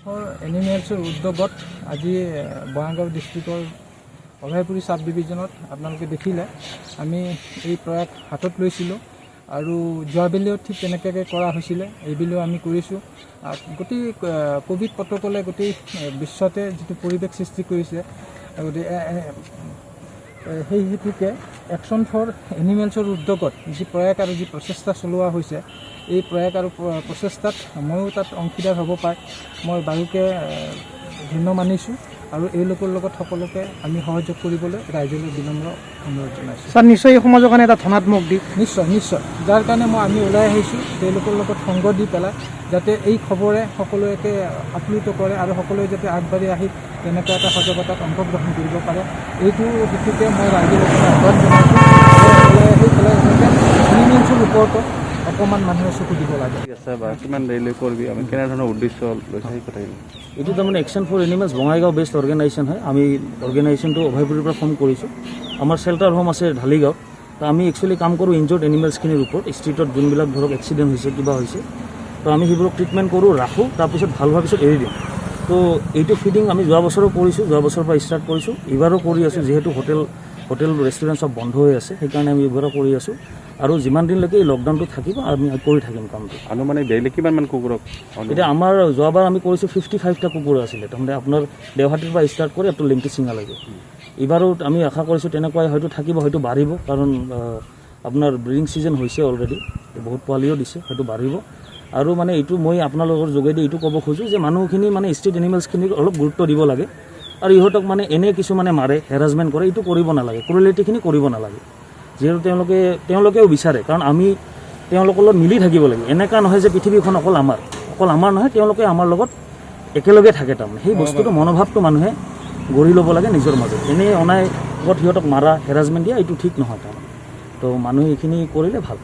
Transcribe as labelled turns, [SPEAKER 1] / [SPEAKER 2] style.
[SPEAKER 1] এনিমেলছৰ উদ্যোগত আজি বঙাইগাঁও ডিষ্ট্ৰিক্টৰ অভয়পুৰী সাব ডিভিজনত আপোনালোকে দেখিলে আমি এই প্ৰয়াস হাতত লৈছিলোঁ আৰু যোৱাবেলিও ঠিক তেনেকৈ কৰা হৈছিলে। এইবেলিও আমি কৰিছোঁ। গোটেই কোভিড প্ৰট'কলে গোটেই বিশ্বতে যিটো পৰিৱেশ সৃষ্টি কৰিছে, গতিকে সেই হেতুকে একশ্যন ফৰ এনিমেলছৰ উদ্যোগত যি প্ৰয়াস আৰু যি প্ৰচেষ্টা চলোৱা হৈছে, এই প্ৰয়াস আৰু প্ৰচেষ্টাত ময়ো তাত অংশীদাৰ হ'ব পাৰে মই বাৰুকৈ ধন্য মানিছোঁ আৰু এই লোকৰ লগত সকলোকে আমি সহযোগ কৰিবলৈ ৰাইজলৈ বিনম্ৰ অনুৰোধ জনাইছোঁ।
[SPEAKER 2] ছাৰ, নিশ্চয় এই সমাজৰ কাৰণে এটা ধনাত্মক দিশ।
[SPEAKER 1] নিশ্চয় যাৰ কাৰণে আমি ওলাই আহিছোঁ তেওঁলোকৰ লগত সংগ দি পেলাই যাতে এই খবৰে সকলোকে আপ্লুত কৰে আৰু সকলোৱে যাতে আগবাঢ়ি আহি তেনেকুৱা এটা সজাগতাত অংশগ্ৰহণ কৰিব পাৰে, এইটো হেতুকে মই ৰাইজৰ আহ্বান জনাইছোঁ। ওলাই আহি পেলাই এনিমেলছৰ ওপৰতো অকণমান মানুহে চকু দিব লাগে।
[SPEAKER 3] কিমান দেৰিলৈ কৰিবি, আমি কেনেধৰণৰ উদ্দেশ্য লৈছে সেই কথাখিনি।
[SPEAKER 4] এইটো তাৰমানে action for animals Bongaigaon best organisation হয়। আমি অৰ্গেনাইজেশ্যনটো অভয়পুৰীৰ পৰা ফৰ্ম কৰিছোঁ। আমাৰ চেল্টাৰ হোম আছে ঢালিগাঁও। তো আমি একচুৱেলি কাম কৰোঁ ইনজৰ্ড এনিমেলছখিনিৰ ওপৰত। ষ্ট্ৰীটত যোনবিলাক ধৰক এক্সিডেণ্ট হৈছে, কিবা হৈছে, তো আমি সেইবোৰক ট্ৰিটমেণ্ট কৰোঁ, ৰাখোঁ, তাৰপিছত ভাল হোৱাৰ পিছত এৰি দিওঁ। তো এইটো ফিডিং আমি যোৱা বছৰো কৰিছোঁ, যোৱা বছৰৰ পৰা ষ্টাৰ্ট কৰিছোঁ, এইবাৰো কৰি আছোঁ। যিহেতু হোটেল ৰেষ্টুৰেণ্ট চব বন্ধ হৈ আছে, সেইকাৰণে আমি এইবাৰো কৰি আছোঁ আৰু যিমান দিনলৈকে এই লকডাউনটো থাকিব আমি কৰি থাকিম কামটো।
[SPEAKER 3] মানে ডেইলি কিমানমান কুকুৰক?
[SPEAKER 4] এতিয়া আমাৰ যোৱাবাৰ আমি কৰিছোঁ 55টা কুকুৰ আছিলে, তাৰমানে আপোনাৰ দেওহাটীৰ পৰা ষ্টাৰ্ট কৰি এইটো লিংকি চিঙালৈকে। এইবাৰো আমি আশা কৰিছোঁ তেনেকুৱাই হয়তো থাকিব, হয়তো বাঢ়িব, কাৰণ আপোনাৰ ব্ৰিডিং ছিজন হৈছে অলৰেডি, বহুত পোৱালিও দিছে, হয়তো বাঢ়িব। আৰু মানে এইটো মই আপোনালোকৰ যোগেদি এইটো ক'ব খোজোঁ যে মানুহখিনি মানে ষ্ট্ৰীট এনিমেলছখিনিক অলপ গুৰুত্ব দিব লাগে আৰু ইহঁতক মানে এনে কিছুমানে মাৰে, হেৰাছমেণ্ট কৰে, এইটো কৰিব নালাগে, ক্ৰুৱেলিটিখিনি কৰিব নালাগে। যিহেতু তেওঁলোকেও বিচাৰে, কাৰণ আমি তেওঁলোকৰ লগত মিলি থাকিব লাগে। এনেকুৱা নহয় যে পৃথিৱীখন অকল আমাৰ নহয়, তেওঁলোকে আমাৰ লগত একেলগে থাকে। তাৰমানে সেই বস্তুটো মনোভাৱটো মানুহে গঢ়ি ল'ব লাগে নিজৰ মাজত। এনেই অনাগত সিহঁতক মাৰা, হেৰাছমেণ্ট দিয়া, এইটো ঠিক নহয় তাৰমানে। তো মানুহে এইখিনি কৰিলে ভাল।